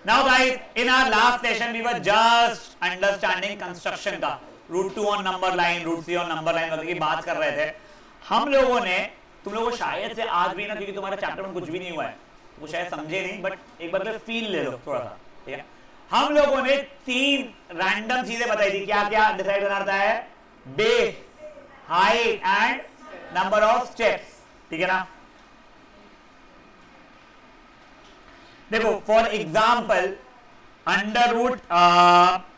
Now guys, in our last session we were just understanding construction का root 2 on number line, root 3 on number line वगैरह की बात कर रहे थे हम लोगों ने। तुम लोगों को शायद से आज भी ना, क्योंकि तुम्हारे चैप्टर में कुछ भी नहीं हुआ है, वो शायद समझे नहीं, बट एक बार फील ले लो थोड़ा सा, ठीक है। हम लोगों ने 3 रैंडम चीजें बताई थी, क्या क्या डिसाइड करना होता है, base, height and number of steps, ठीक है ना। देखो फॉर एग्जाम्पल अंडर रूट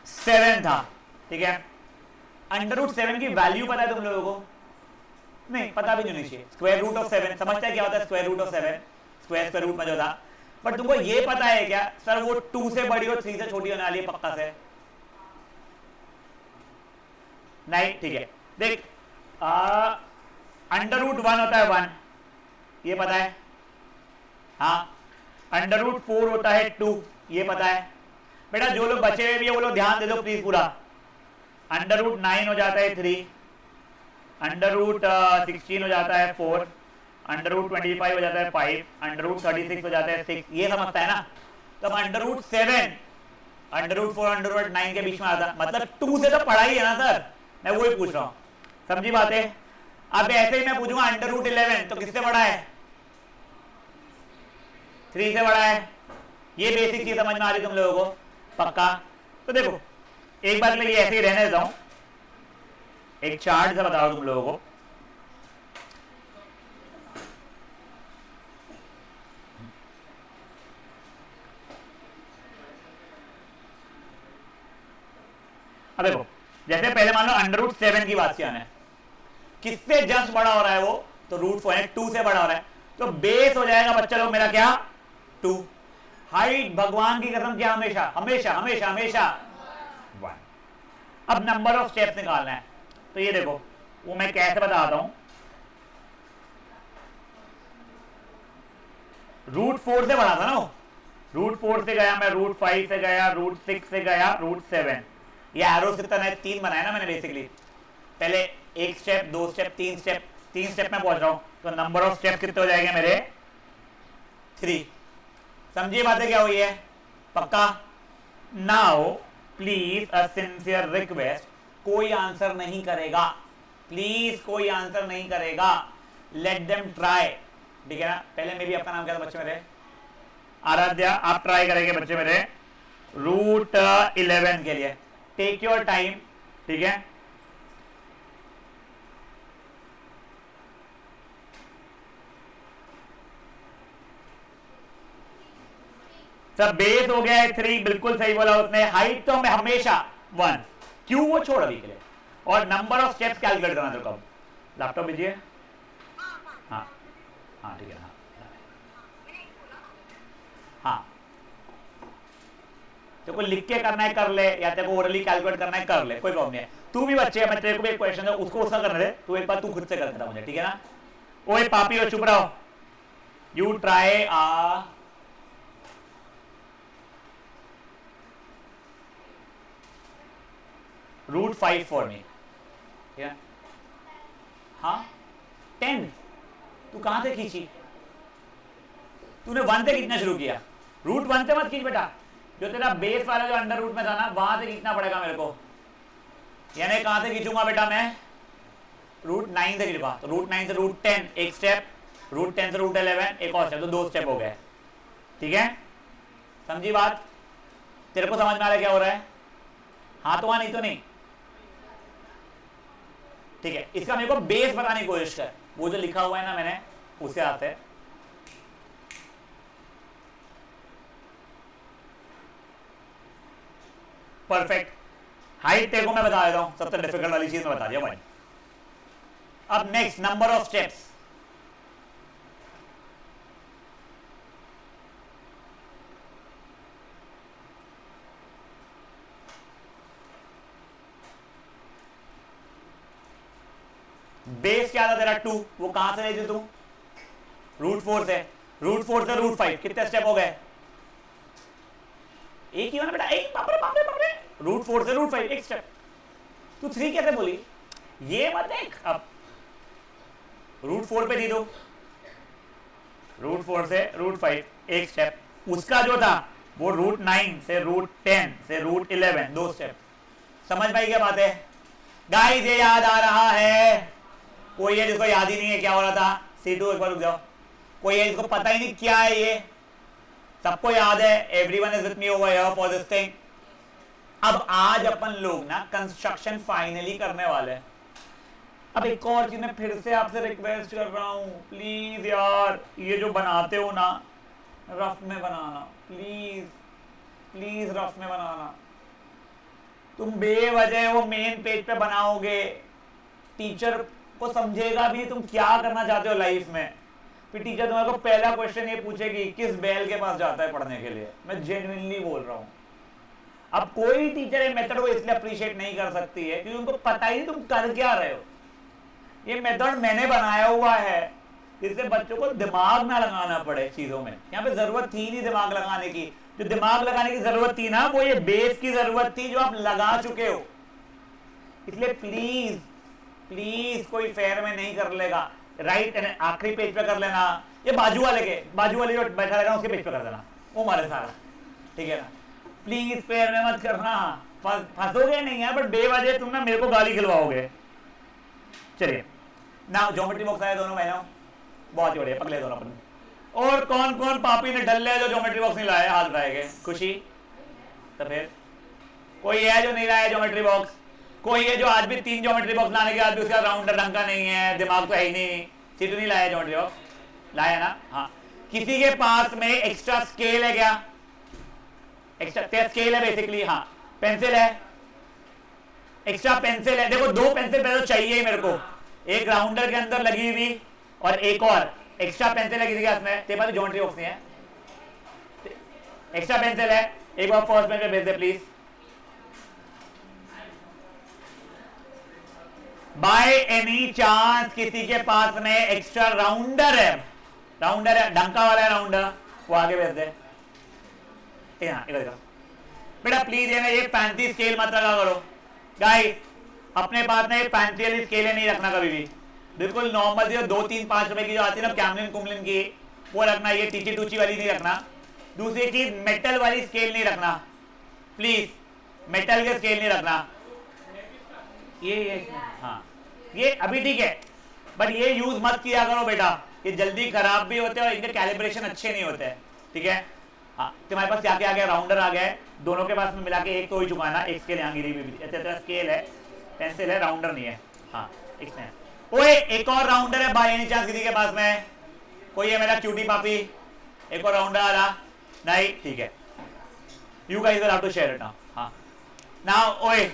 7 था, ठीक है। अंडर रूट 7 की वैल्यू पता है तुम लोगों को? नहीं पता भी नहीं चाहिए। स्क्वायर रूट ऑफ 7 समझता है क्या होता है? Square root of 7 square root में जो था, बट तुमको ये पता है क्या सर वो 2 से बड़ी और 3 से छोटी होने वाली है पक्का से? नहीं, ठीक है। देख अंडर रूट 1 होता है 1, ये पता है। हाँ, अंडर रूट 4 होता है 2, ये पता है। बेटा जो लोग बचे हुए भी है वो लोग ध्यान दे दो प्लीज पूरा। अंडर रूट 9 हो जाता है 3, अंडर रूट 16 हो जाता है 4, अंडर रूट 25 हो जाता है 5, अंडर रूट 36 हो जाता है 6, ये समझता है ना। तो under root 7 under root 4 under root 9 के बीच में आता, मतलब 2 से तो पढ़ा ही है ना सर, मैं वही पूछ रहा हूँ, समझी बात है। अब ऐसे ही मैं पूछूंगा अंडर रूट 11 तो किससे बड़ा है? 3 से बड़ा है। ये बेसिक चीज समझ में आ रही तुम लोगों को पक्का? तो देखो एक बार के लिए ऐसे ही रहने देता हूं, एक चार्ट से बताओ तुम लोगों को। अब देखो जैसे पहले मान लो अंडर रूट 7 की बात किया है, किससे जस्ट बड़ा हो रहा है वो? तो रूट 4 2 से बड़ा हो रहा है, तो बेस हो जाएगा बच्चा लोग मेरा क्या? 2। हाइट भगवान की कसम क्या? हमेशा हमेशा हमेशा हमेशा 1। अब नंबर ऑफ स्टेप्स निकालना है, तो ये देखो वो मैं कैसे बताता हूं। रूट 4 से बड़ा था ना, रूट 4 से गया मैं, रूट 5 से गया, रूट 6 से गया, रूट 7। ये एरो से तरह 3 बनाया ना मैंने बेसिकली। पहले 1 स्टेप, 2 स्टेप, 3 स्टेप, 3 स्टेप में पहुंच रहा हूं, तो नंबर ऑफ स्टेप कितने हो जाएंगे मेरे? 3। समझिए बातें क्या हुई है पक्का? Now please a sincere request, कोई आंसर नहीं करेगा प्लीज, कोई आंसर नहीं करेगा, लेट देम ट्राई, ठीक है ना। पहले मे भी आपका नाम क्या था बच्चे मेरे? आराध्या। आप ट्राई करेंगे बच्चे मेरे रूट 11 के लिए, टेक योर टाइम, ठीक है। सब बेस हो गया है 3, बिल्कुल सही बोला उसने। हाइट तो मैं हमेशा 1, क्यों वो छोड़ अभी के लिए। और नंबर ऑफ स्टेप्स कैलकुलेट करना, तो कब लैपटॉप भेजिए। हाँ हाँ ठीक है। हाँ हाँ, तेरे को लिख के करना है कर ले, या तेरे को ओरली कैलकुलेट करना है कर ले, कोई प्रॉब्लम नहीं है। तू भी बच्चे, मैं तेरे को भी एक क्वेश्चन है उसको उसका करने दे, तू एक बार तू खुद से कर देता मुझे, ठीक है ना। ओए पापी हो चुप रहो। You try root 5 for me, हाँ 10। तू कहां से खींची? तूने 1 से खींचना शुरू किया। रूट 1 से मत खींच बेटा, जो तेरा बेस वाला जो अंडर रूट में था ना वहां से खींचना पड़ेगा मेरे को। यानी कहां से खींचूंगा बेटा मैं? रूट 9 से खींचूंगा, तो रूट 9 से रूट 10 एक स्टेप, रूट 10 से रूट 11 एक और स्टेप, तो 2 स्टेप हो गए, ठीक है। समझी बात? तेरे को समझ में आ रहा है क्या हो रहा है? हाँ तो नहीं तो नहीं, ठीक है। इसका मेरे को बेस बताने की कोशिश कर, वो जो लिखा हुआ है ना मैंने उसे आते हैं। परफेक्ट। हाइट तेरे को मैं बता देता हूं, सबसे डिफिकल्ट वाली चीज मैं बता दिया भाई। अब next number of steps. Base क्या था तेरा? 2, वो कहां से ले दी तू? रूट 4 से। रूट 4 से रूट 5 कितने स्टेप हो गए? एक ही हो ना बेटा, एक। बाप रे बाप रे बाप रे, रूट 4 से रूट 5 एक स्टेप। तू 3 कैसे बोली? ये मत देख। अब रूट 4 पे दे दो, रूट 4 से रूट 5 एक स्टेप, उसका जो था वो रूट 9 से रूट 10 से रूट 11 दो स्टेप। समझ पाई क्या बात है गाइस? ये याद आ रहा है? कोई है जिसको याद ही नहीं है क्या हो रहा था? C2 एक बार रुक जाओ। कोई है जिसको पता ही नहीं क्या है ये? सबको याद है? Everyone is with me over here for this thing. अब आज अपन लोग ना कंस्ट्रक्शन फाइनली करने वाले हैं। अब एक और चीज मैं फिर से आपसे रिक्वेस्ट कर रहा हूं, प्लीज यार ये जो बनाते हो ना रफ में बनाना, प्लीज प्लीज रफ में बनाना। तुम बेवजह वो मेन पेज पे बनाओगे, टीचर को समझेगा भी तुम क्या करना चाहते हो लाइफ में। फिर टीचर तुम्हारे को पहला क्वेश्चन ये पूछेगी किस बैल के पास जाता है पढ़ने के लिए। मैं जेन्युइनली बोल रहा हूं। अब कोई टीचर ये मेथड को इसलिए अप्रिशिएट नहीं कर सकती है क्योंकि उनको पता ही नहीं तुम कर क्या रहे हो। ये मेथड मैंने बनाया हुआ है जिससे बच्चों को दिमाग ना लगाना पड़े चीजों में। यहाँ पे जरूरत थी नहीं दिमाग लगाने की। जो दिमाग लगाने की जरूरत थी ना वो ये बेस की जरूरत थी जो आप लगा चुके हो। इसलिए प्लीज प्लीज कोई फेयर में नहीं कर लेगा, राइट आखिरी पेज पे कर लेना। ये बाजू वाले जो बैठा रहेगा उसके पेज पे कर देना, वो मारे सारा, ठीक है ना? प्लीज फेयर में मत करना, फंसोगे नहीं यार, बट बेवजह तुम ना मेरे को गाली खिलवाओगे। चलिए ना, ज्योमेट्री बॉक्स आया दोनों महीनों, बहुत बढ़िया, पकड़े दोनों अपन। और कौन कौन पापी ने डल्ले जो ज्योमेट्री बॉक्स नहीं लाया? हाथ उठाएंगे। खुशी? तो फिर कोई है जो नहीं लाया ज्योमेट्री बॉक्स? कोई है जो आज भी 3 ज्योमेट्री बॉक्स लाने के बाद भी उसका राउंडर ढंग का नहीं है, दिमाग तो है ही नहीं? सीधू नहीं लाया ज्योमेट्री बॉक्स? लाया ना? हाँ। किसी के पास में एक्स्ट्रा स्केल है क्या? एक्स्ट्रा स्केल है बेसिकली, हाँ। पेंसिल है, एक्स्ट्रा पेंसिल है। देखो 2 पेंसिल पहले तो चाहिए ही मेरे को, एक राउंडर के अंदर लगी हुई और एक और एक्स्ट्रा पेंसिल है किसी के हाथ में। तेरे पास ज्योमेट्री बॉक्स नहीं है? एक्स्ट्रा पेंसिल है, एक बार फर्स्ट पेज पे भेज दे प्लीज। बाय एनी चांस किसी के पास में एक्स्ट्रा राउंडर है? राउंडर है, ढंका वाला है राउंडर, वो आगे भेज दे। बेटा प्लीज ये ना ये फैंसी स्केल मत रखा करो गाइस। अपने पास में फैंसी वाली स्केलें नहीं रखना कभी भी। बिल्कुल नॉर्मल जो 2, 3, 5 रुपए की जो आती है ना कैमलिन कुमलिन की, वो रखना। ये टीची टूची वाली नहीं रखना। दूसरी चीज मेटल वाली स्केल नहीं रखना प्लीज, मेटल के स्केल नहीं रखना। ये हाँ ये अभी ठीक है, बट ये यूज मत किया करो बेटा, ये जल्दी खराब भी होते हैं और इनके कैलिब्रेशन अच्छे नहीं होते हैं, ठीक है? हाँ, तुम्हारे पास क्या क्या आ गया? राउंडर आ गया है, दोनों के पास में मिला के एक तो ही चुकाना, एक स्केल यहाँ गिरी हुई, अच्छा स्केल है, पेंसिल है, राउंडर नहीं है। हाँ इसमें ओए एक और राउंडर है बाय एनी चांस किसी के पास में? कोई है मेरा क्यूटी पापी? एक और राउंडर आ रहा? नहीं, ठीक है। You guys will have to share it now. हाँ नाउ ओए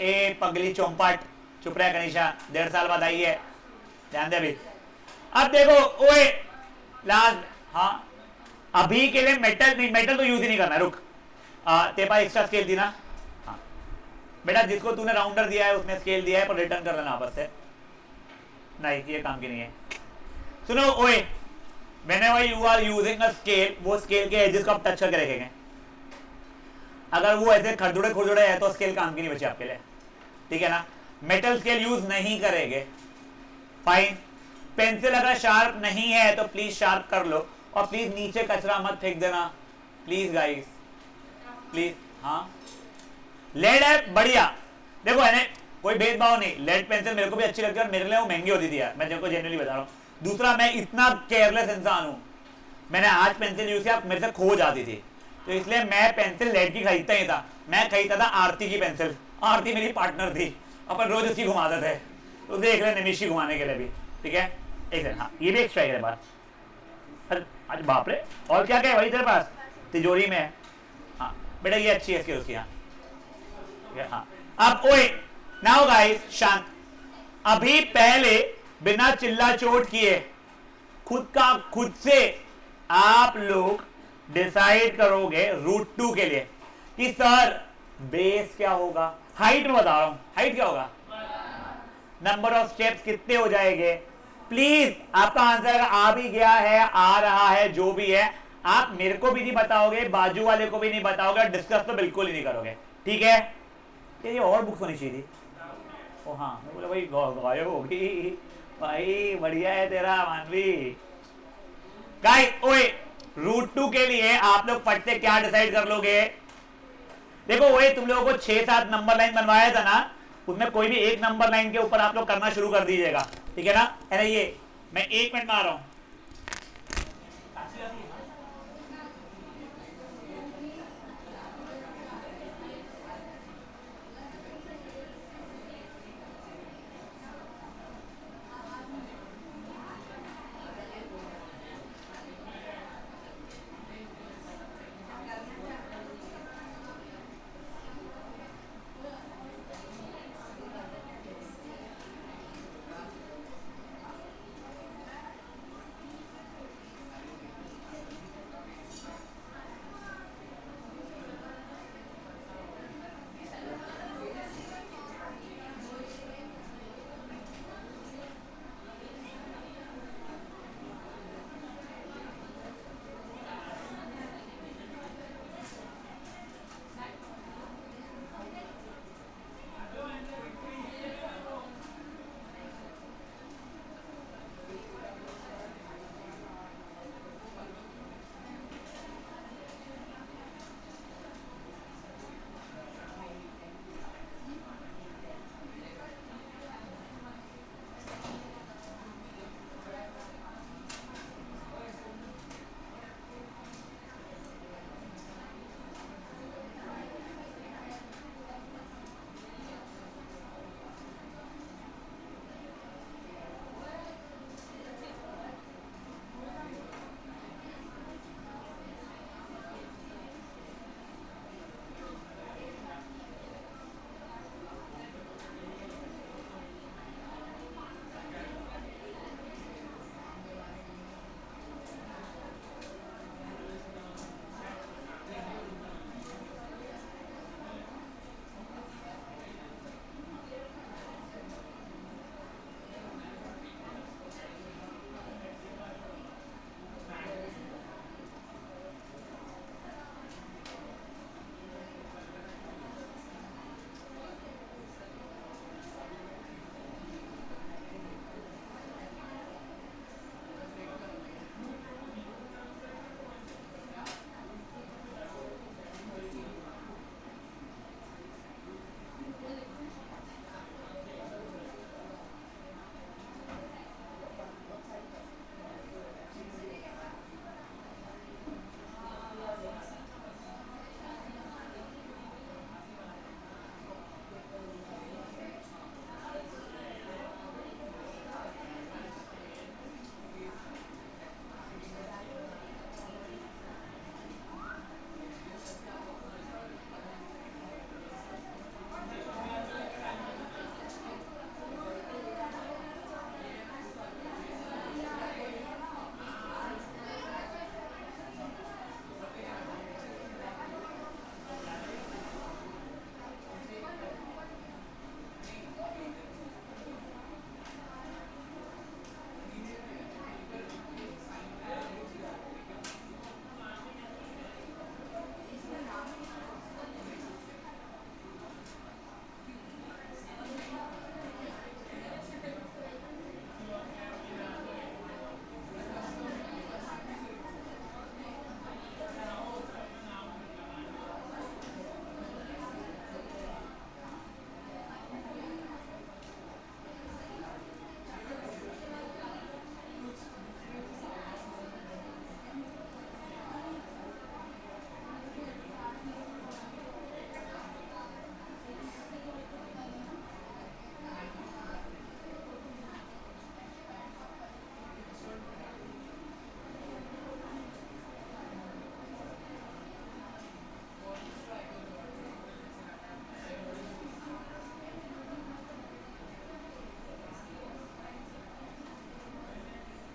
ए पगली चौंपट, चुप रहे कनीशा, 1.5 साल बाद आई है, ध्यान दे अभी। अब देखो ओए लास्ट, हाँ अभी के लिए मेटल नहीं, मेटल तो यूज ही नहीं करना, रुक। तेरे पास एक्स्ट्रा स्केल थी ना? हाँ बेटा जिसको तूने राउंडर दिया है उसने स्केल दिया है, पर रिटर्न कर लेना आपस से। नहीं ये काम की नहीं है। सुनो ओए, whenever you are using a scale, वो स्केल के एजेस को आप टच करके रखेंगे। अगर वो ऐसे खरदुड़े है तो स्केल काम की नहीं बची आपके लिए, ठीक है ना? मेटल स्केल यूज नहीं करेंगे, फाइन। पेंसिल अगर शार्प नहीं है तो प्लीज शार्प कर लो, और प्लीज नीचे कचरा मत फेंक देना प्लीज गाइस, प्लीज। हाँ लेड है बढ़िया, देखो है कोई भेदभाव नहीं, लेड पेंसिल मेरे को भी अच्छी लगती है और मेरे लिए वो महंगी होती थी यार, मैं तेरे को जेन्युइनली बता रहा हूँ। दूसरा मैं इतना केयरलेस इंसान हूँ, मैंने आज पेंसिल यूज किया मेरे से खो जाती थी, तो इसलिए मैं पेंसिल लेड की खरीदता ही था। मैं खरीदता था आरती की पेंसिल, आरती मेरी पार्टनर थी, अपन रोज उसकी घुमाते थे, तो देख ले निमिषी घुमाने के लिए भी, ठीक है? एक सेकंड, हाँ ये भी एक्स्ट्रा है पास। आज बाप रे, और क्या क्या है भाई तेरे पास? तिजोरी में है। हाँ बेटा ये अच्छी है इसकी उसकी। हाँ अब ओए नाउ गाइस शांत, अभी पहले बिना चिल्ला चोट किए खुद से आप लोग डिसाइड करोगे रूट 2 के लिए कि सर बेस क्या होगा। हाइट में बता रहा हूं, हाइट क्या होगा, नंबर ऑफ स्टेप्स कितने हो जाएंगे। प्लीज आपका आंसर अगर आ भी गया है, आ रहा है, जो भी है, आप मेरे को भी नहीं बताओगे, बाजू वाले को भी नहीं बताओगे, डिस्कस तो बिल्कुल ही नहीं करोगे, ठीक है? ये और बुक्स होनी चाहिए थी। ओ हाँ मैं बोला भाई गायब होगी भाई, बढ़िया है तेरा मानवी। गाइस ओए √2 के लिए आप लोग फट से क्या डिसाइड कर लोगे? देखो वही तुम लोगों को 6-7 नंबर लाइन बनवाया था ना, उसमें कोई भी एक नंबर लाइन के ऊपर आप लोग करना शुरू कर दीजिएगा, ठीक है ना? अरे ये मैं 1 मिनट में आ रहा हूं।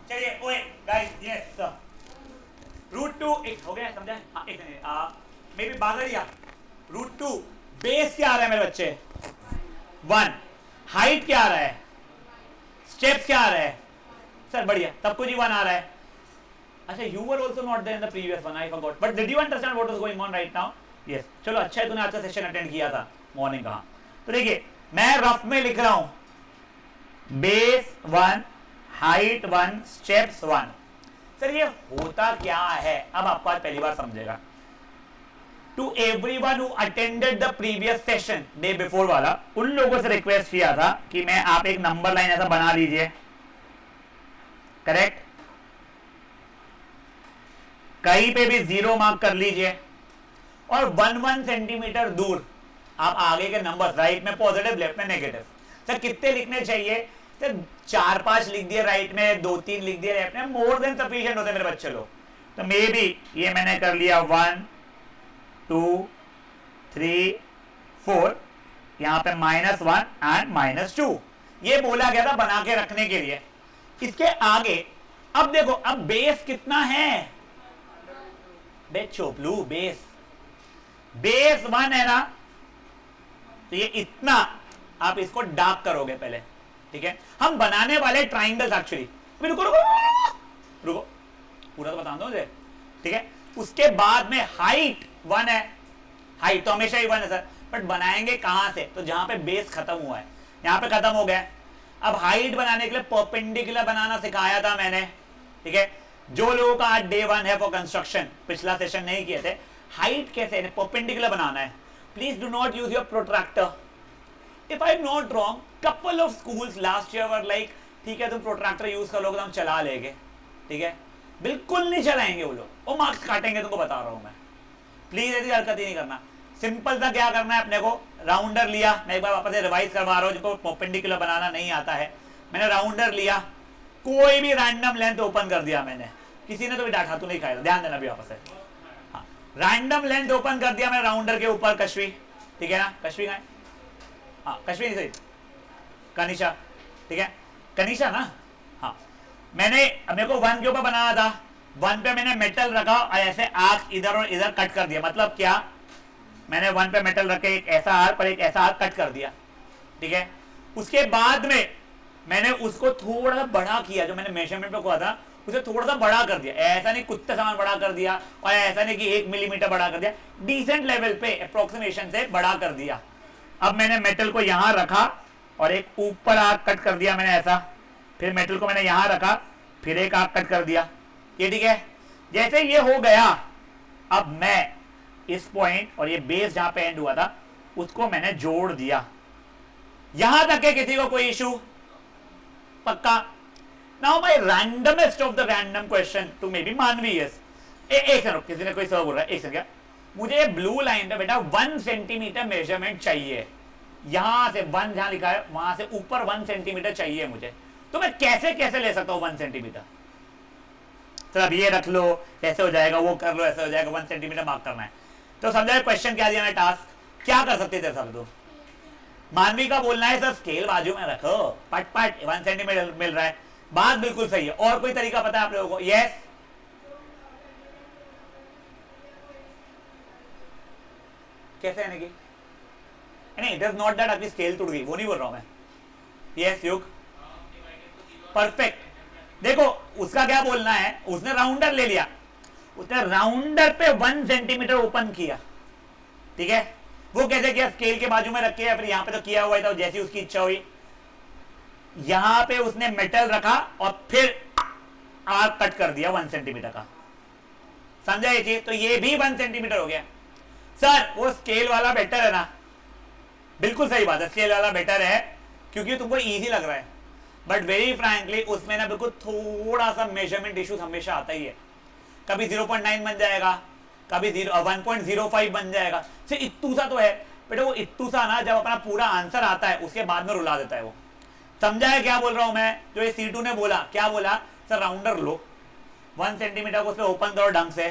चलिए ओए गाइस यस √2 एक हो गया समझा? हाँ एक minute maybe Bagadia √2 base क्या आ रहा है मेरे बच्चे? 1 हाइट क्या आ रहा है? स्टेप्स क्या आ रहा है? सर बढ़िया सब कुछ ही 1 आ रहा है. अच्छा you were also not there in the previous one I forgot but did you understand what was going on right now? yes चलो अच्छा है तूने आज का सेशन अटेंड किया था मॉर्निंग का. तो देखिए मैं रफ में लिख रहा हूं बेस 1 हाइट 1 स्टेप्स 1. सर ये होता क्या है, अब आपको आज पहली बार समझेगा। To everyone who attended the previous session day before वाला, उन लोगों से रिक्वेस्ट किया था कि मैं आप एक नंबर लाइन ऐसा बना लीजिए, करेक्ट, कहीं पे भी 0 मार्क कर लीजिए और 1 सेंटीमीटर दूर आप आगे के नंबर, राइट में पॉजिटिव लेफ्ट में नेगेटिव, सर कितने लिखने चाहिए, सर 4-5 लिख दिए राइट में, 2-3 लिख दिए लेफ्ट में, मोर देन सफिशिएंट होते मेरे बच्चे लोग। तो मे बी ये मैंने कर लिया 1 2 3 4, यहां पे -1 एंड -2, ये बोला गया था बना के रखने के लिए। इसके आगे अब देखो, अब बेस कितना है बे चोपलू, बेस 1 है ना, तो ये इतना आप इसको डार्क करोगे पहले, ठीक है। हम बनाने वाले ट्राइंगल्स एक्चुअली, रुको रुको रुको, पूरा तो बता दो मुझे, ठीक है। उसके बाद में हाइट 1 है, हाइट तो हमेशा ही 1 है सर, बट बनाएंगे कहां से, तो जहां पे बेस खत्म हुआ है, यहां पे खत्म हो गया। अब हाइट बनाने के लिए परपेंडिकुलर बनाना सिखाया था मैंने, ठीक है। जो लोगों का आज डे 1 है फॉर कंस्ट्रक्शन, पिछला सेशन नहीं किए थे, हाइट कैसे परपेंडिकुलर बनाना है, please do not use your protractor. If I am not wrong, couple of schools last year were like, ठीक है तुम प्रोट्रैक्टर यूज कर लोगे तो हम चला लेंगे, ठीक है। बिल्कुल नहीं चलाएंगे वो लोग, वो मार्क्स काटेंगे, तुमको बता रहा हूं मैं। प्लीज ऐसी हरकत ही नहीं करना। सिंपल सा क्या करना है अपने को, राउंडर लिया, मैं एक बार वापस से रिवाइज करवा रहा हूं, जिनको परपेंडिकुलर बनाना नहीं आता है, मैंने राउंडर लिया, कोई भी रैंडम लेंथ ओपन कर दिया मैंने, किसी ने तो भी डांटा तो नहीं खाया, ध्यान देना भी वापस से, हाँ रैंडम लेंथ ओपन कर दिया मैंने राउंडर के ऊपर, कश्वी, ठीक है ना, कश्वी कहाँ है, हाँ कश्वी नहीं सही, कनिशा, ठीक है कनिशा ना, हाँ मैंने मेरे को 1 के ऊपर बनाना था, 1 पे मैंने मेटल रखा और ऐसे आर्क इधर और इधर कट कर दिया, मतलब क्या, मैंने 1 पे मेटल रखे एक ऐसा आर्क और एक ऐसा आर्क कट कर दिया, ठीक है। उसके बाद में मैंने उसको थोड़ा सा बड़ा किया, जो मैंने मेजरमेंट पे कहा था उसे थोड़ा सा बड़ा कर दिया, ऐसा नहीं कुत्ते समान बड़ा कर दिया और ऐसा नहीं कि 1 मिलीमीटर बड़ा कर दिया, डिसेंट लेवल पे अप्रोक्सीमेशन से बड़ा कर दिया। अब मैंने मेटल को यहां रखा और एक ऊपर आर्क कट कर दिया मैंने ऐसा, फिर मेटल को मैंने यहां रखा, फिर एक आर्क कट कर दिया, ये ठीक है। जैसे ये हो गया, अब मैं इस पॉइंट और ये बेस जहां पे एंड हुआ था उसको मैंने जोड़ दिया, यहां तक है किसी को कोई इशू, पक्का। Now my randomest of the random question to maybe Manvi, yes एक सेकंड, किसी ने कोई सवाल बोल रहा है, एक सेकंड, मुझे ब्लू लाइन पे बेटा 1 सेंटीमीटर मेजरमेंट चाहिए, यहां से 1 जहां लिखा है वहां से ऊपर 1 सेंटीमीटर चाहिए मुझे, तो मैं कैसे कैसे ले सकता हूं 1 सेंटीमीटर, तो अब ये रख लो, ऐसे हो जाएगा, वो कर लो, ऐसे हो जाएगा, 1 सेंटीमीटर मार्क करना है। तो समझा क्वेश्चन क्या दिया मैं, टास्क क्या कर सकते थे सब लोग। मानवी का बोलना है सर स्केल बाजू में रखो, पट पट 1 सेंटीमीटर मिल रहा है, बात बिल्कुल सही है। और कोई तरीका पता है आप लोगों को? यस कैसे है कि नहीं, इट इज नॉट दैट आपकी स्केल टूट गई, वो नहीं बोल रहा हूं मैं। यस युग परफेक्ट। देखो उसका क्या बोलना है, उसने राउंडर ले लिया, उसने राउंडर पे 1 सेंटीमीटर ओपन किया, ठीक है। वो कैसे किया, स्केल के बाजू में रख के, फिर यहां पे तो किया हुआ था, जैसी उसकी इच्छा हुई यहां पे उसने मेटल रखा और फिर आर्क कट कर दिया 1 सेंटीमीटर का, समझा ये चीज। तो ये भी 1 सेंटीमीटर हो गया। सर वो स्केल वाला बेटर है ना, बिल्कुल सही बात है, स्केल वाला बेटर है क्योंकि तुमको इजी लग रहा है, बट वेरी फ्रैंकली उसमें ना बिल्कुल थोड़ा सा मेजरमेंट इश्यूज हमेशा आता ही है, कभी 0.9 बन जाएगा, कभी 1.05 बन जाएगा, सिर्फ इत्तू सा तो है बेटा, वो इत्तू सा ना जब अपना पूरा आंसर आता है उसके बाद में रुला देता है वो, समझा है क्या बोल रहा हूं मैं। जो ये C2 ने बोला, क्या बोला, सर राउंडर लो, 1 सेंटीमीटर को उसमें ओपन करो ढंग से,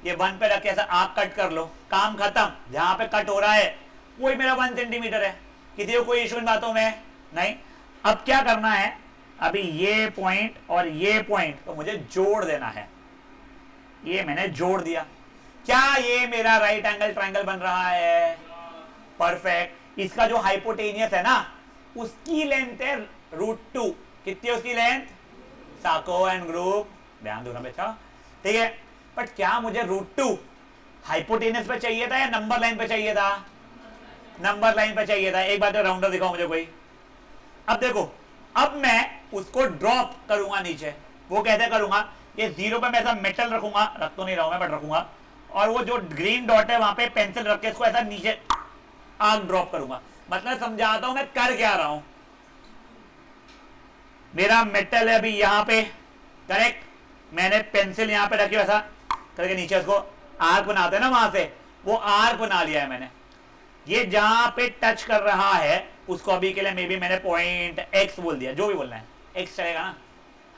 ये 1 पे रख के ऐसा आर्क कट कर लो, काम खत्म, जहां पे कट हो रहा है वही मेरा 1 सेंटीमीटर है, किसी को कोई इशू इन बातों में नहीं। अब क्या करना है, अभी ये पॉइंट और ये पॉइंट तो मुझे जोड़ देना है, ये मैंने जोड़ दिया, क्या ये मेरा राइट एंगल ट्रायंगल बन रहा है, परफेक्ट। इसका जो हाइपोटेनियस है ना उसकी लेंथ है √2, कितनी है उसकी लेंथ, साको एंड ग्रुप, ध्यान दो ना बेटा, ठीक है। बट क्या मुझे √2 हाइपोटेनियस पे चाहिए था या नंबर लाइन पे चाहिए था, नंबर लाइन पे चाहिए था। एक बार तो राउंडर दिखाओ मुझे कोई। अब देखो, अब मैं उसको ड्रॉप करूंगा नीचे, वो कैसे करूंगा, ये 0 पे मैं ऐसा मेटल रखूंगा, रख तो नहीं रहा हूं मैं बट रखूंगा, और वो जो ग्रीन डॉट है वहां पे पेंसिल रख के इसको ऐसा नीचे आग ड्रॉप करूंगा। मतलब समझाता हूं मैं कर क्या रहा हूं। मेरा मेटल है अभी यहां पे, करेक्ट, मैंने पेंसिल यहां पे रखी वैसा करके नीचे उसको आर्क बनाते हैं ना, वहां से वो आर्क बना लिया है मैंने। ये जहां पे टच कर रहा है उसको अभी के लिए मे बी मैंने पॉइंट एक्स बोल दिया, जो भी बोलना है, एक्स चलेगा ना,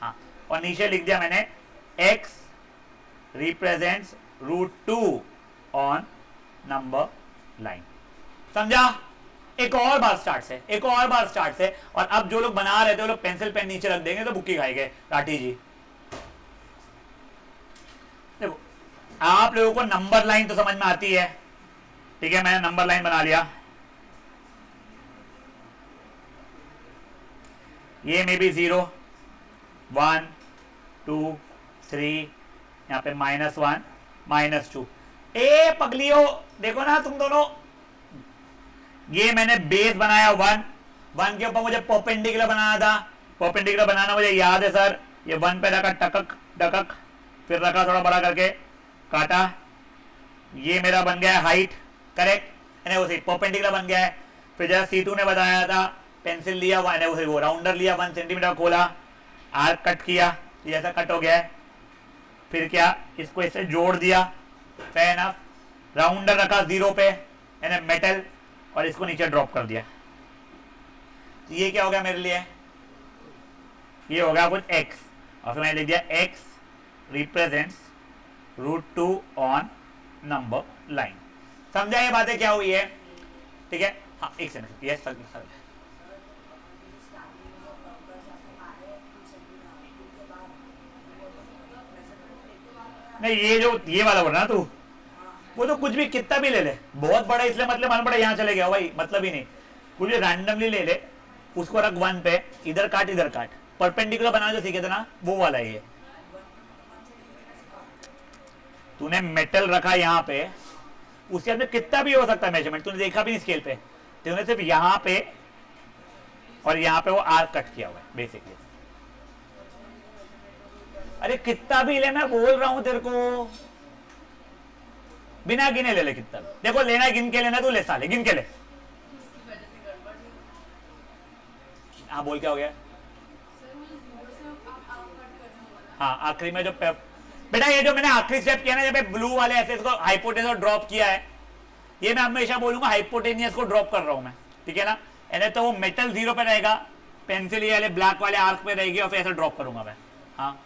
हाँ, और नीचे लिख दिया मैंने x represents √2 on number line. समझा? एक और बार स्टार्ट से, एक और बार स्टार्ट से। और अब जो लोग बना रहे थे वो लोग पेंसिल पेन नीचे रख देंगे तो बुक्की खाएंगे राठी जी। देखो आप लोगों को नंबर लाइन तो समझ में आती है, ठीक है, मैंने नंबर लाइन बना लिया। ये मे बी 0 1 2 3, यहां पे -1 -2। ए पगलियो देखो ना तुम दोनों, ये मैंने बेस बनाया 1 के ऊपर मुझे परपेंडिकुलर बनाना था। परपेंडिकुलर बनाना मुझे याद है सर, ये 1 पे रखा टकक टकक, फिर रखा थोड़ा बड़ा करके काटा, ये मेरा बन गया हाइट, करेक्ट, यानी उसे परपेंडिकुलर बन गया है। फिर जैसा C2 ने बताया था, पेंसिल लिया उसे वो राउंडर लिया 1 सेंटीमीटर खोला, आर्क कट किया, ये ऐसा कट हो गया है। फिर क्या, इसको इससे जोड़ दिया, फेयर एनफ, राउंडर रखा 0 पे यानी मेटल, और इसको नीचे ड्रॉप कर दिया। तो ये क्या हो गया मेरे लिए, ये हो गया कुछ x, और फिर मैंने लिख दिया x represents √2 on number line. समझा ये बातें क्या हुई है? ठीक है, हाँ एक सेकंड, यस सर सर। नहीं ये वाला बोल रहा ना तू, वो तो कुछ भी कितना भी ले ले, बहुत बड़ा इसलिए मतलब मन बड़ा यहां चले गया भाई, मतलब ही नहीं, कुछ रैंडमली ले ले, उसको रख 1 पे, इधर काट, परपेंडिकुलर बनाना जो सीखे थे ना वो वाला है ये। तूने मेटल रखा यहां पे, उसके अंदर कितना भी हो सकता है मेजरमेंट, तूने देखा भी नहीं स्केल पे, तूने सिर्फ यहां पे और यहां पे वो आर्क कट किया हुआ है बेसिकली। अरे कितना भी ले, मैं बोल रहा हूं तेरे को, बिना गिने ले कितना भी। देखो लेना गिन के लेना, तू ले साले गिन के ले। हाँ बोल क्या हो गया? हाँ आखिरी में जो बेटा ये जो मैंने आखिरी स्टेप किया ना, जब ब्लू वाले ऐसे इसको हाइपोटेनस ड्रॉप किया है, ये मैं हमेशा बोलूंगा हाइपोटेनियस को ड्रॉप कर रहा हूं मैं, ठीक है ना, यानी तो वो मेटल 0 पे रहेगा, पेंसिल ये वाले ब्लैक वाले आर्क पे रहेगी, और फिर ऐसा ड्रॉप करूंगा मैं। हाँ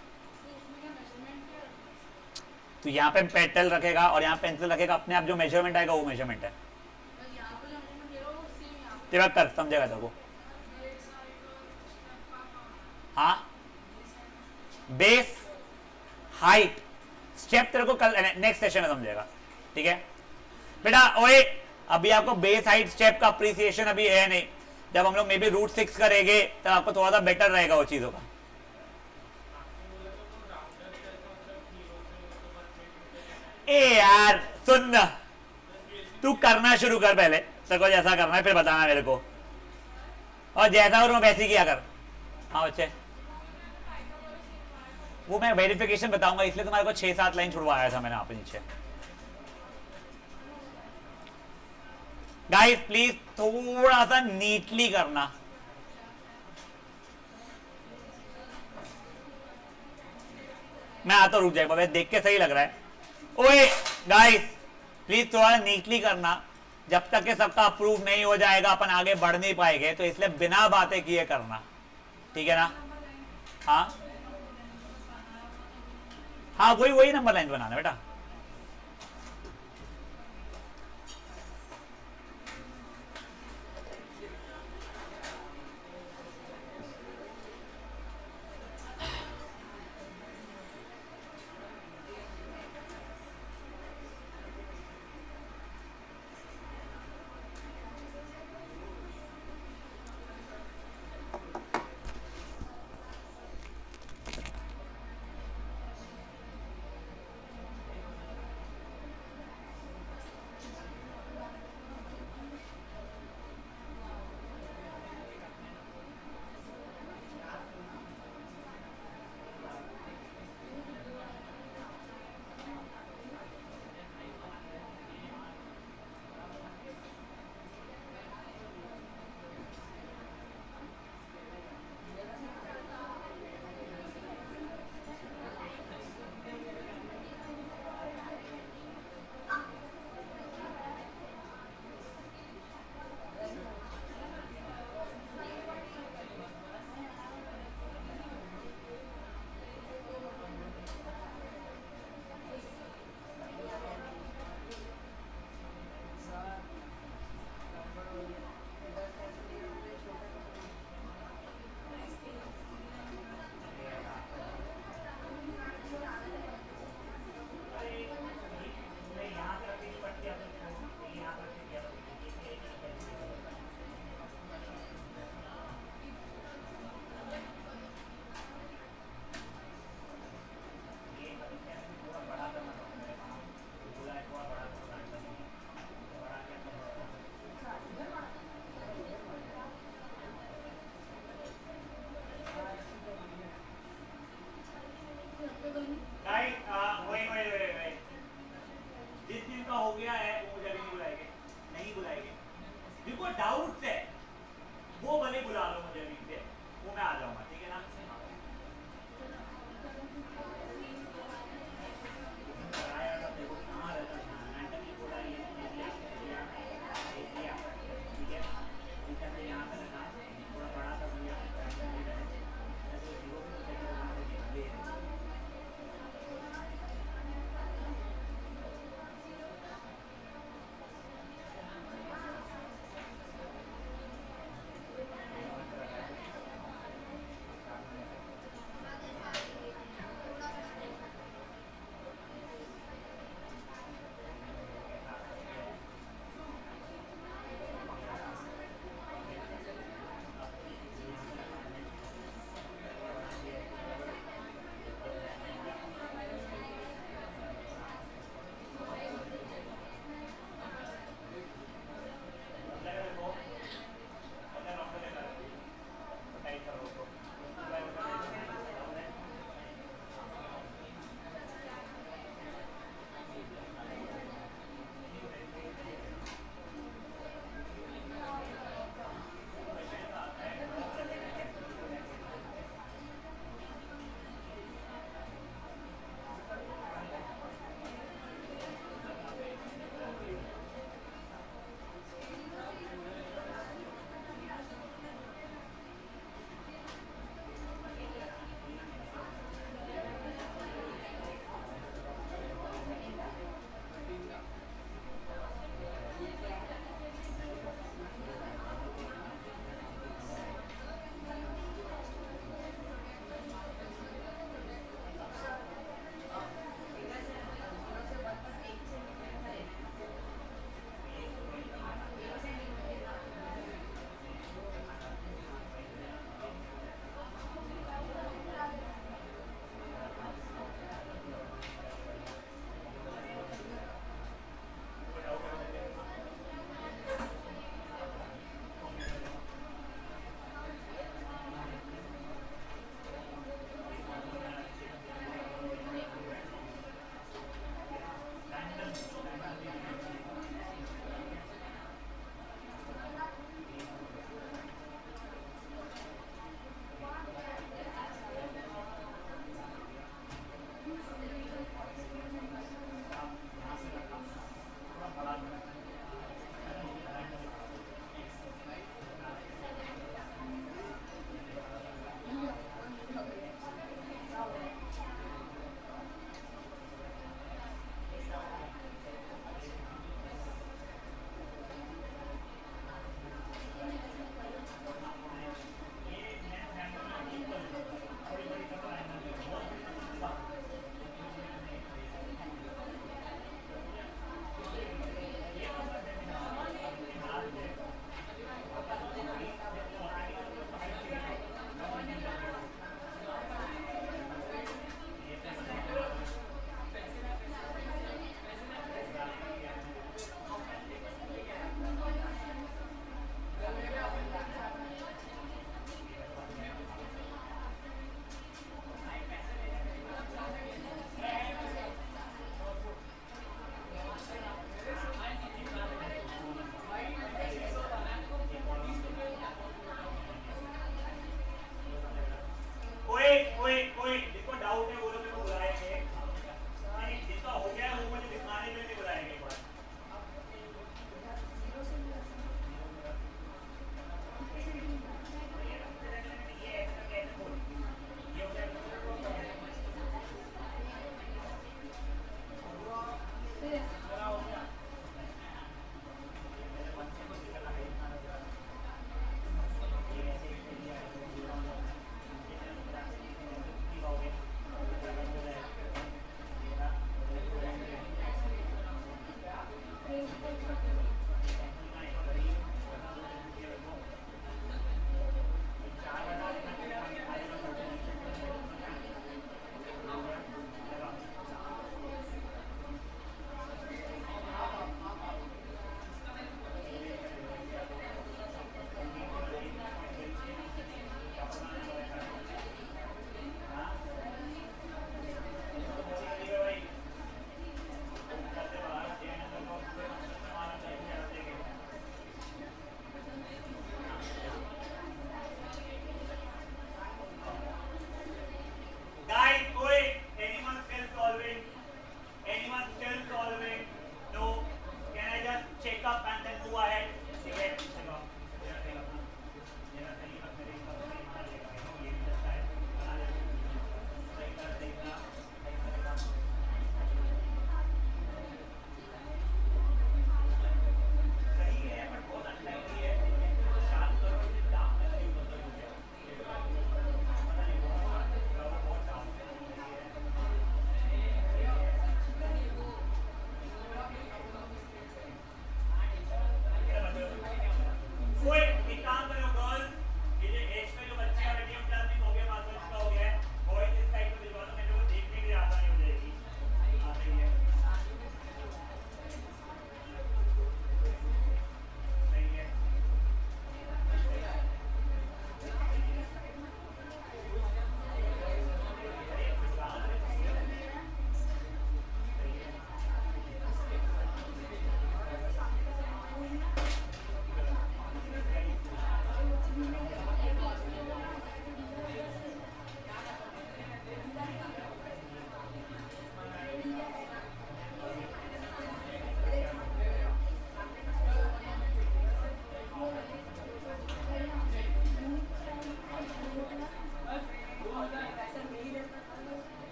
तो यहाँ पे मेटल रखेगा और यहाँ पेंसिल रखेगा, अपने आप जो मेजरमेंट आएगा वो मेजरमेंट है। तेरा कर समझेगा तेरे को। हाँ बेस हाइट स्टेप तेरे को कल नेक्स्ट सेशन में समझेगा, ठीक है बेटा। ओए अभी आपको बेस हाइट स्टेप का अप्रिसिएशन अभी है नहीं, जब हम लोग मे बी √6 करेंगे तब आपको थोड़ा सा बेटर रहेगा वो चीजों का। ए यार सुन, तू करना शुरू कर पहले, सबको जैसा करना है फिर बताना मेरे को, और जैसा और मैं वैसे किया कर। हाँ बच्चे वो मैं वेरिफिकेशन बताऊंगा, इसलिए तुम्हारे को 6-7 लाइन छुड़वाया था मैंने यहाँ पे नीचे। गाइस प्लीज थोड़ा सा नीटली करना। मैं आता रुक जाएगा, देख के सही लग रहा है। ओए गाइस प्लीज थोड़ा नीटली करना, जब तक के सबका अप्रूव नहीं हो जाएगा अपन आगे बढ़ नहीं पाएंगे, तो इसलिए बिना बातें किए करना, ठीक है ना। हाँ हाँ वही नंबर लाइन बनाना बेटा। जिस दिन का हो गया है वो मुझे अभी नहीं बुलाएंगे, नहीं बुलाएंगे। जिनको डाउट्स है वो भले बुला लो मुझे अभी से, वो मैं आ जाऊंगा, ठीक है ना। कराया था देखो कहाँ रहता था, randomly बोला ये ले लिया, ठीक है। ठीक है मैं यहाँ पे रखा, थोड़ा बड़ा था भैया, randomly रहे, ऐसे जीरो भी मुझे की दुकान से निकाले है।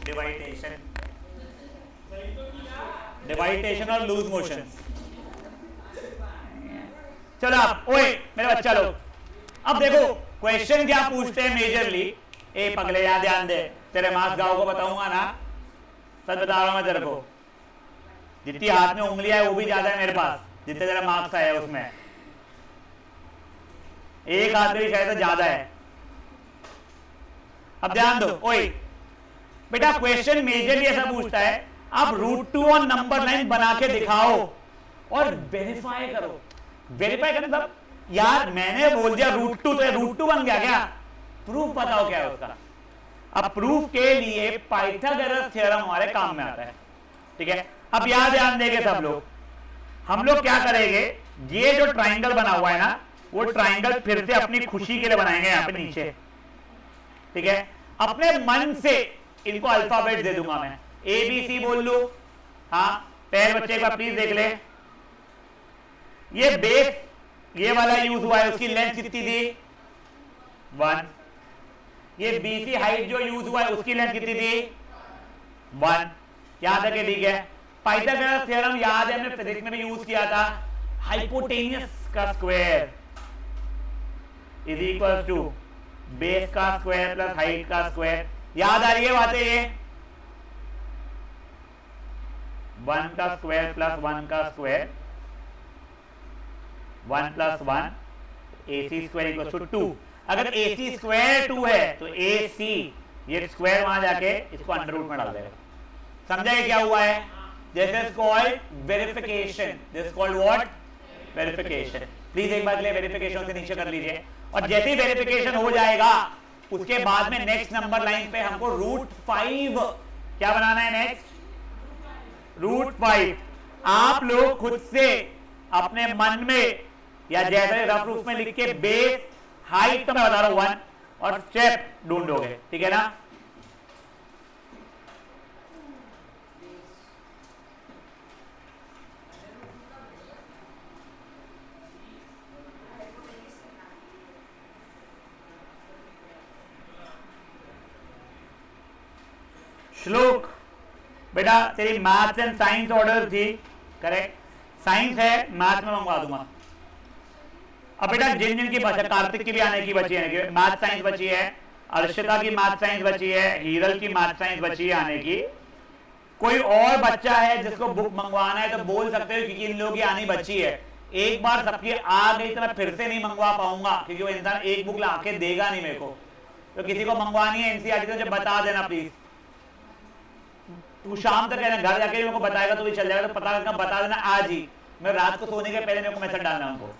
डिवाइटेशन, डिवाइटेशन और लूज मोशन। चलो आप ओए मेरे बच्चा लोग, अब देखो क्वेश्चन क्या पूछते हैं मेजरली। ए पगले यहाँ ध्यान दे, तेरे मार्क्स गाँव को बताऊंगा ना, सच बता रहा हूं मैं तेरे को, जितनी हाथ में उंगलियां है वो भी ज्यादा है मेरे पास जितने तेरा मार्क्स आया उसमें, एक हाथ में शायद ज्यादा है। अब ध्यान दो ओए बेटा, क्वेश्चन मेजरली ऐसा पूछता है आप रूट 2 और नंबर लाइन बना के दिखाओ और वेरीफाई करो। वेरीफाई करने मतलब यार मैंने बोल दिया रूट 2 तो रूट 2 बन गया क्या, प्रूफ बताओ क्या है उसका। अब प्रूफ के लिए पाइथागोरस थ्योरम हमारे काम में आता है, ठीक है। अब यहां ध्यान देंगे सब लोग, हम लोग क्या करेंगे, ये जो ट्राइंगल बना हुआ है ना, वो ट्राइंगल फिर से अपनी खुशी के लिए बनाएंगे यहां पे नीचे, ठीक है। अपने मन से इनको अल्फाबेट दे दूंगा मैं, ए बी सी बोल लू। हाँ पहले बच्चे का प्लीज देख ले, ये बेस ये वाला यूज हुआ है, उसकी लेंथ कितनी थी 1। ये बीसी हाइट जो यूज हुआ है उसकी लेंथ कितनी थी 1। यहां तक है, ठीक है। पाइथागोरस थ्योरम याद है हमने फिजिक्स में भी यूज किया था, हाइपोटेन्यूस का square is equal to base का स्क्वायर प्लस हाइट का स्क्वायर। याद आ रही है बातें ये, 1 का स्क्वायर प्लस 1 का square, 1 plus 1 AC square equal to 2। अगर AC स्क्वायर 2 है तो AC ये स्क्वायर वहां जाके इसको अंडर रूट में डाल देगा। समझा क्या हुआ है? This is called verification, this is called what, verification. Please एक बार के लिए वेरिफिकेशन से नीचे कर लीजिए, और जैसे ही वेरिफिकेशन हो जाएगा उसके बाद में नेक्स्ट नंबर लाइन पे हमको रूट 5 क्या बनाना है, नेक्स्ट रूट 5। आप लोग खुद से अपने मन में या जैसे रफ रूप में लिख के बेस हाइट तो मैं बता रहा हूं 1 और स्टेप ढूंढोगे, ठीक है ना। श्लोक बेटा तेरी मैथ्स एंड साइंस ऑर्डर थी, करेक्ट, साइंस है, मैथ्स में मंगवा दूंगा। अब बेटा जिन जिन की बची, कार्तिक की भी आने की बची है, मैथ साइंस बची है, अर्शिता की मैथ साइंस बची है, हीरल की मैथ साइंस बची है आने की। कोई और बच्चा है जिसको बुक मंगवाना है तो बोल सकते हो, क्योंकि इन लोगों की आनी बची है। एक बार सबकी आ गई तो मैं फिर से नहीं मंगवा पाऊंगा, क्योंकि वो इंसान एक बुक ला के देगा नहीं मेरे को। तो किसी को मंगवानी है एनसीईआरटी तो मुझे बता देना प्लीज। तू शाम तक घर जाके मेरे को बताएगा तो भी चल जाएगा, तो पता करना बता देना आज ही। मैं रात को सोने के पहले मेरे को मैसेज डालना उनको।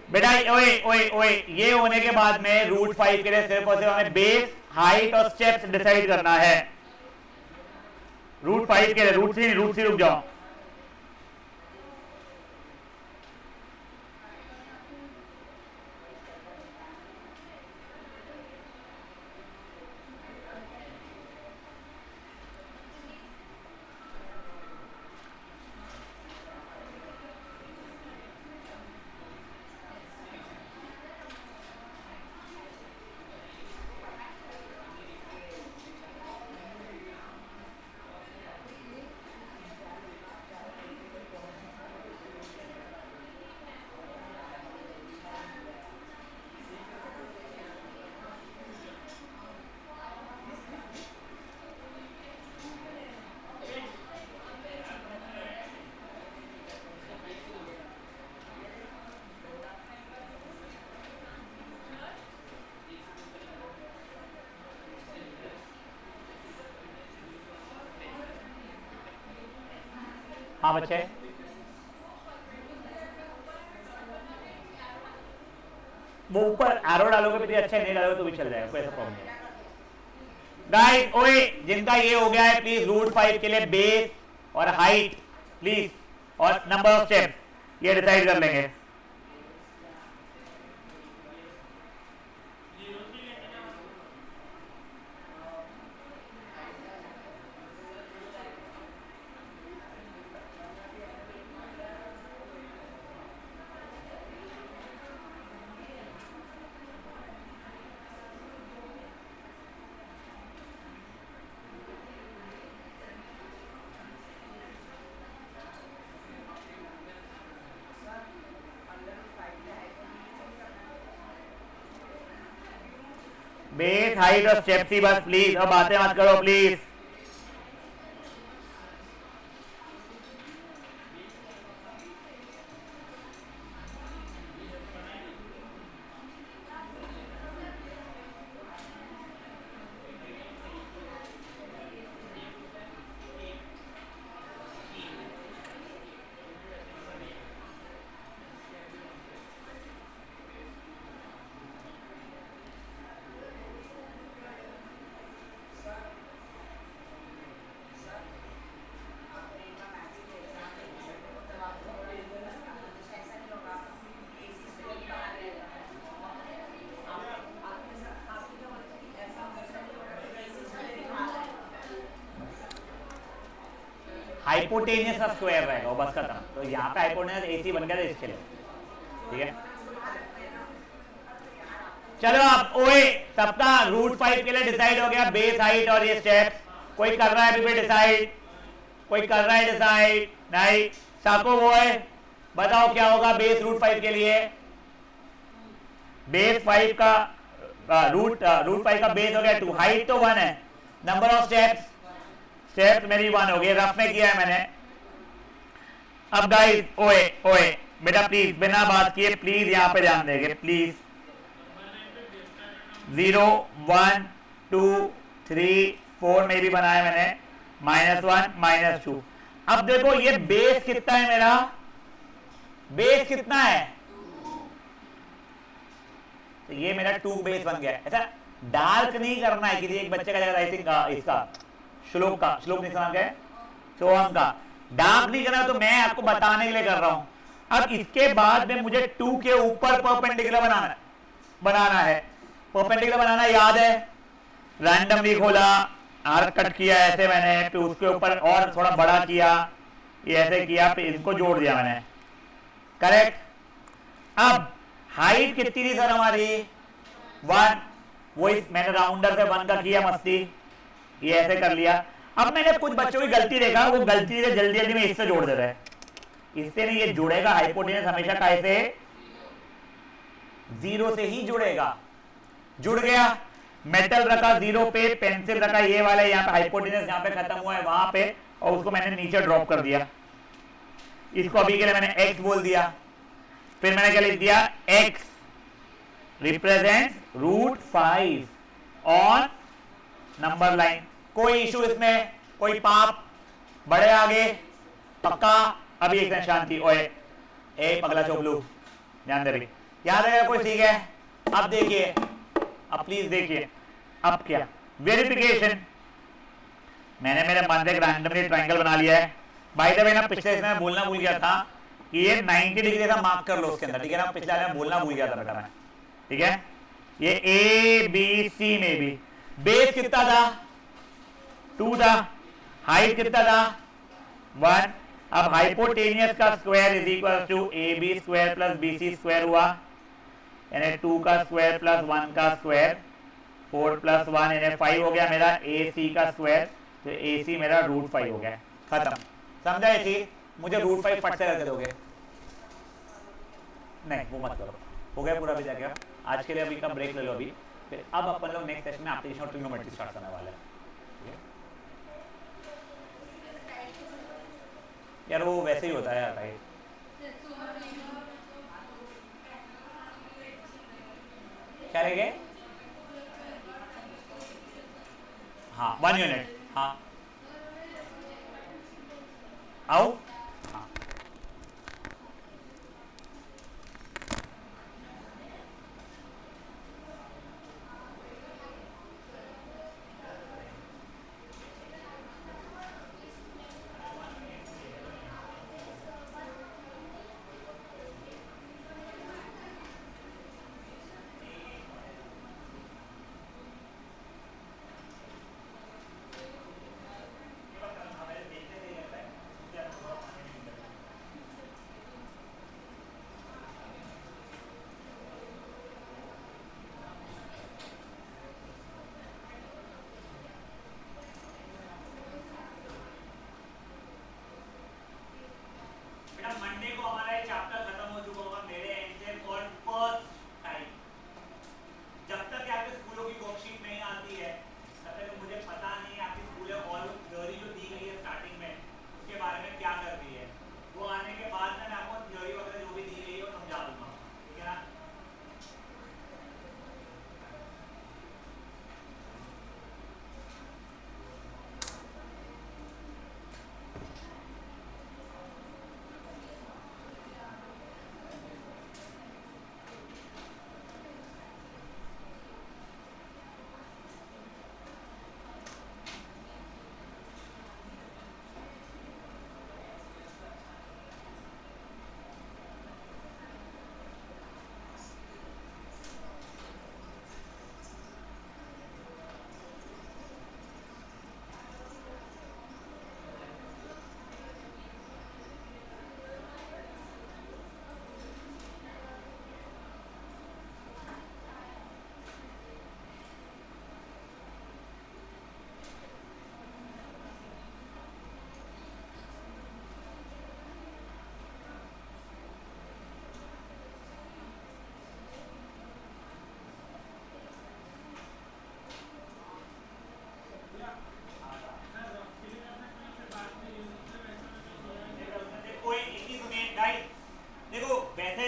बेटा ओए ओए ओए, ये होने के बाद में रूट 5 के लिए सिर्फ और सिर्फ हमें बेस हाइट और स्टेप्स डिसाइड करना है। रूट 5 के लिए रूट 3 रुक जाओ। हाँ बच्चे, वो ऊपर एरो डालोगे भी अच्छा, नहीं डालोगे तो भी चल जाएगा, कोई ऐसा प्रॉब्लम नहीं। गाइस ओए जिनका ये हो गया है प्लीज रूट 5 के लिए बेस और हाइट प्लीज और नंबर ऑफ स्टेप्स ये डिसाइड कर लेंगे। बेस हाइट और स्टेप सी बस प्लीज, अब बातें मत करो प्लीज। हाइपोटेनियस का स्क्वायर रहेगा वो, बस खत्म। तो यहाँ पे हाइपोटेनियस एसी बन गया था इसके लिए, ठीक है। चलो अब ओए सबका √5 के लिए डिसाइड हो गया, बेस हाइट और ये स्टेप। कोई कर रहा है अभी भी डिसाइड? कोई कर रहा है डिसाइड? नहीं। साको वो है, बताओ क्या होगा बेस √5 के लिए? बेस 5 का √5 का बेस हो गया 2, हाइट तो 1 है, नंबर ऑफ स्टेप्स, स्टेप्स मेरी 1 हो गई, रफ में किया है मैंने। अब गाइस ओए ओए बेटा प्लीज बिना बात किए प्लीज यहां पे ध्यान देंगे प्लीज। 0 1 2 3 4 में भी बनाया मैंने, -1 -2। अब देखो ये बेस कितना है मेरा, बेस कितना है? तो ये मेरा 2 बेस बन गया। ऐसा डार्क नहीं करना है किसी एक बच्चे का, जगह आई थिंक इसका श्लोक नहीं समझ गए, सोहम का डार्क नहीं करना, तो मैं आपको बताने के लिए कर रहा हूं। अब इसके बाद में मुझे 2 के ऊपर परपेंडिकुलर बनाना है। परपेंडिकुलर बनाना याद है, रैंडमली खोला, आर्क कट किया ऐसे मैंने, फिर उसके ऊपर और थोड़ा बड़ा किया, ये ऐसे किया, फिर इनको जोड़ दिया मैंने, करेक्ट। अब हाइट कितनी थी सर हमारी? 1, वही मैंने राउंडर से 1 का किया मस्ती, ये ऐसे कर लिया। अब मैंने कुछ बच्चों की गलती देखा, वो गलती से जल्दी जल्दी में इससे जोड़ दे रहे हैं, इससे नहीं ये जुड़ेगा। हाइपोटेनस हमेशा कैसे 0 से ही जुड़ेगा। जुड़ गया, मेटल रखा 0 पे, पेंसिल रखा ये वाला यहाँ पे, हाइपोटेनस जहां पे खत्म हुआ है वहां पे, और उसको मैंने नीचे ड्रॉप कर दिया। इसको अभी के लिए मैंने x बोल दिया, फिर मैंने क्या लिख दिया, x represents √5 on number line. कोई इशू इसमें, कोई पाप बड़े आगे पक्का? अभी एक शांति, ओए ए पगला चोपलू ध्यान दे रही, याद है कोई? ठीक है। अब देखिए, अब प्लीज देखिए, अब क्या वेरिफिकेशन, मैंने मेरे मन से एक रैंडमली ट्रायंगल बना लिया है। भाई द वे ना पिछले इसमें बोलना भूल गया था कि ये 90 डिग्री का मार्क कर लो उसके अंदर, ठीक है ना? पिछले में बोलना भूल गया था बेटा मैं, ठीक है। ये ए बी सी में भी बेस कितना था? 2 था, हाइट कितना था? 1। अब हाइपोटेनियस का square is equal to AB square plus BC square हुआ, यानी 2 का स्क्वायर प्लस 1 का स्क्वायर, 4 प्लस 1 यानी 5 हो गया मेरा AC का स्क्वायर, तो AC मेरा √5 हो गया, खत्म। समझा ये चीज? मुझे √5 फट से रख दोगे? नहीं वो मत करो, हो गया पूरा भी जाके। आज के लिए अभी का ब्रेक ले लो अभी, फिर अब अपन लोग नेक्स्ट सेशन में एप्लीकेशन और ट्रिग्नोमेट्री स्टार्ट करने वाले हैं। यार वो वैसे ही होता है यार भाई, क्या रहेंगे? हाँ 1 यूनिट, हाँ आओ। हाँ मंडे को हमारा ये चैप्टर खत्म हो चुका होगा मेरे एंड से फॉर फर्स्ट टाइम। जब तक यहाँ पे स्कूलों की वर्कशीट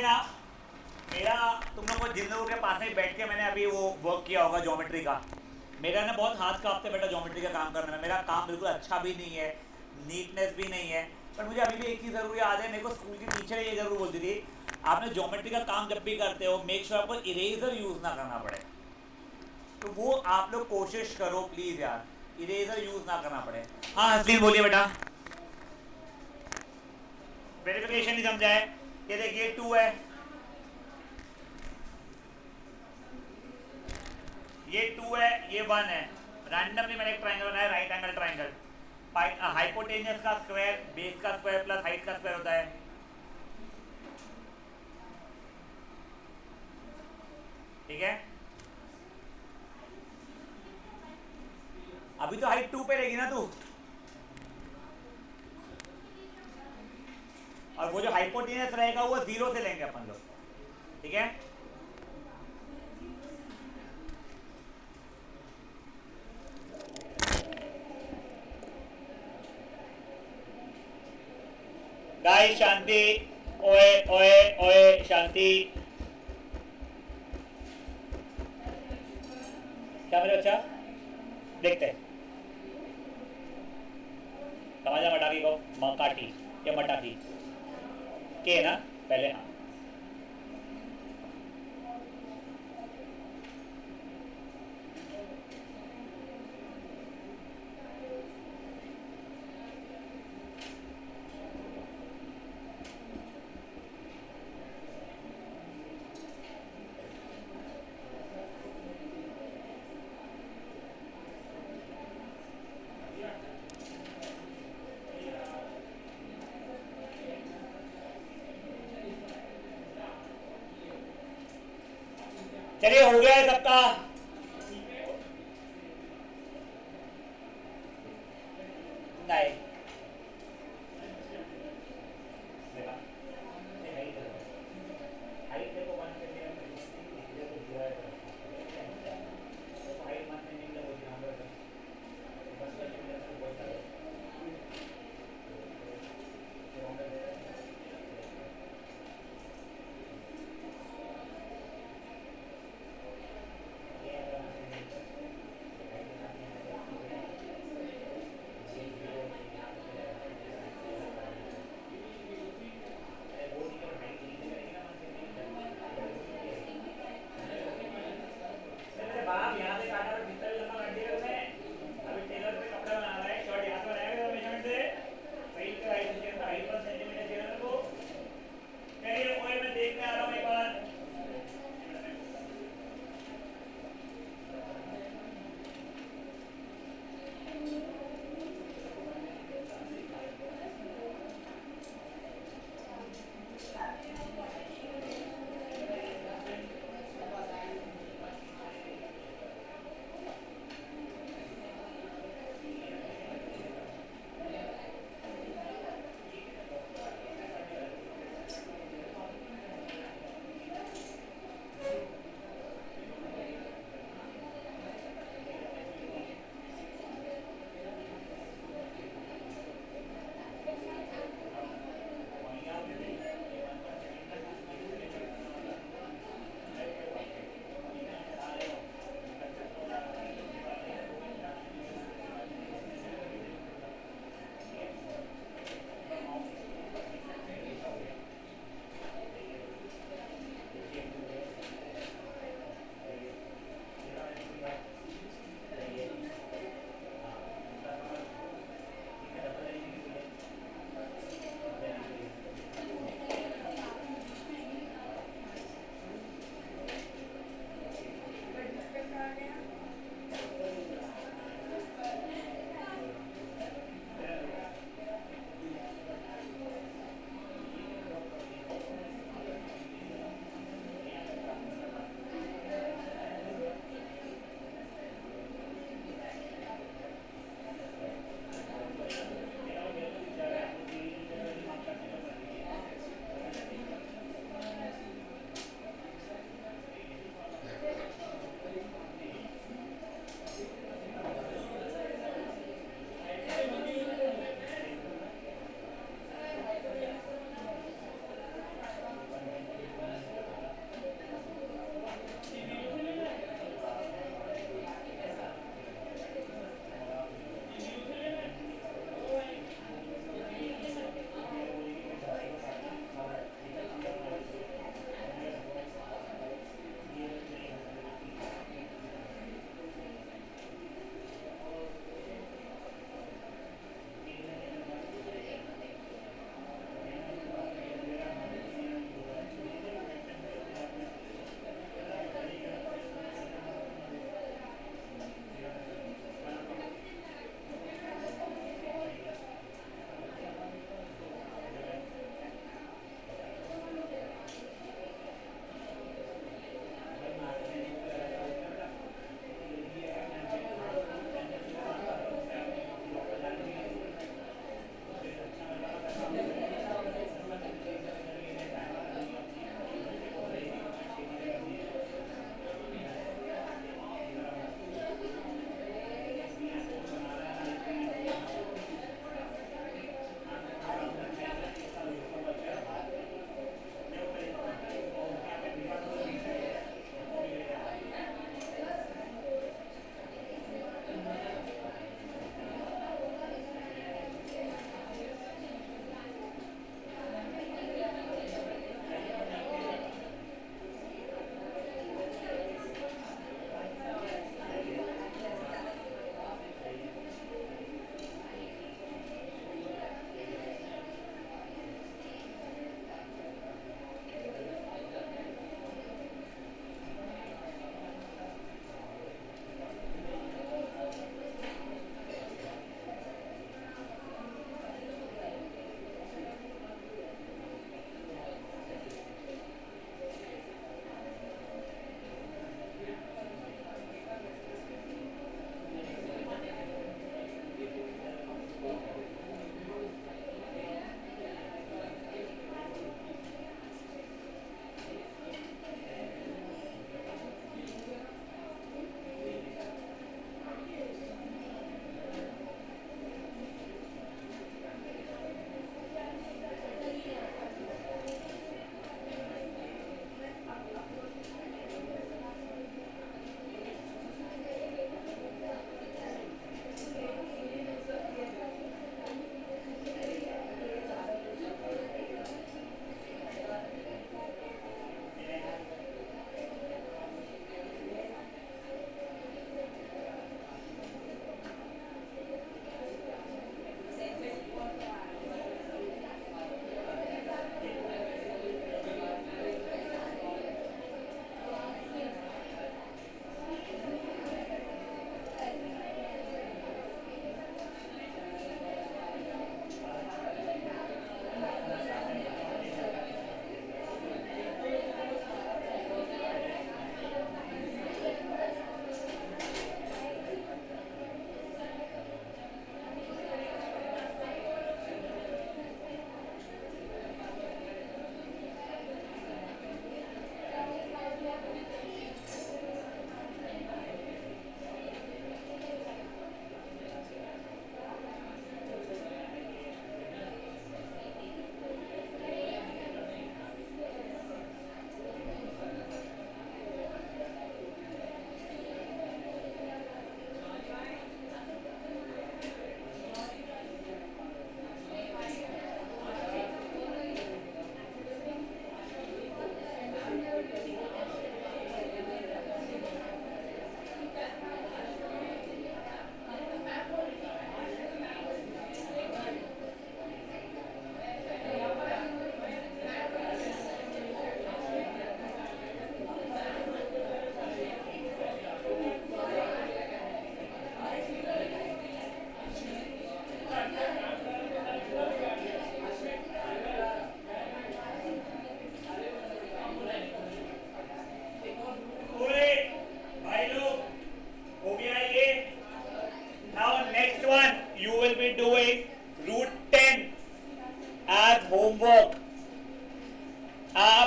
पहले ना मेरा तुम लोग को जिन लोगों के पास में बैठ के मैंने अभी वो वर्क किया होगा ज्योमेट्री का, मेरा ना बहुत हाथ कांपते बेटा ज्योमेट्री का काम करने में। मेरा काम बिल्कुल अच्छा भी नहीं है, नीटनेस भी नहीं है, पर मुझे अभी भी एक चीज़ ज़रूर याद है। मेरे को स्कूल की टीचर ये ज़रूर बोलती थी, आपने ज्योमेट्री का काम जब भी करते हो मेक श्योर आपको इरेजर यूज़ ना करना पड़े। तो वो आप लोग कोशिश करो प्लीज़ यार, इरेजर यूज़ ना करना पड़े। हाँ हसलीन बोलिए बेटा। वेरिफिकेशन नहीं समझा है? ये देखिए 2 है, ये 2 है, ये 1 है। रैंडमली मैंने एक ट्राइंगल बनाया, राइट एंगल ट्राइंगल। हाइपोटेनियस का स्क्वायर बेस का स्क्वायर प्लस हाइट का स्क्वायर होता है। ठीक है, अभी तो हाइट 2 पे रहेगी ना तू, और वो जो हाइपोटेनियस रहेगा वो 0 से लेंगे अपन लोग। ठीक है, गाइस शांति, ओए ओए ओए शांति। क्या मेरे बच्चा देखते हैं, समझा मटाकी को मकाटी या मटाकी के ना पहले। हाँ चलिए हो गया है सबका। नहीं देखा, हाइट देखो 1 सेंटीमीटर, हाइट 1 सेंटीमीटर होती है। बस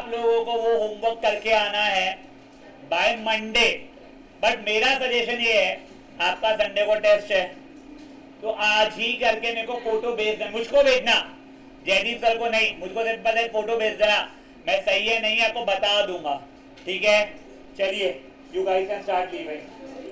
आप लोगों को वो होमवर्क करके आना है बाय मंडे। बट मेरा सजेशन ये है, आपका संडे को टेस्ट है तो आज ही करके मेरे को फोटो भेज देना, मुझको भेजना, जयदीप सर को नहीं, मुझको सिर्फ पहले फोटो भेज देना, मैं सही है नहीं है आपको बता दूंगा, ठीक है। चलिए, you guys can start leaving.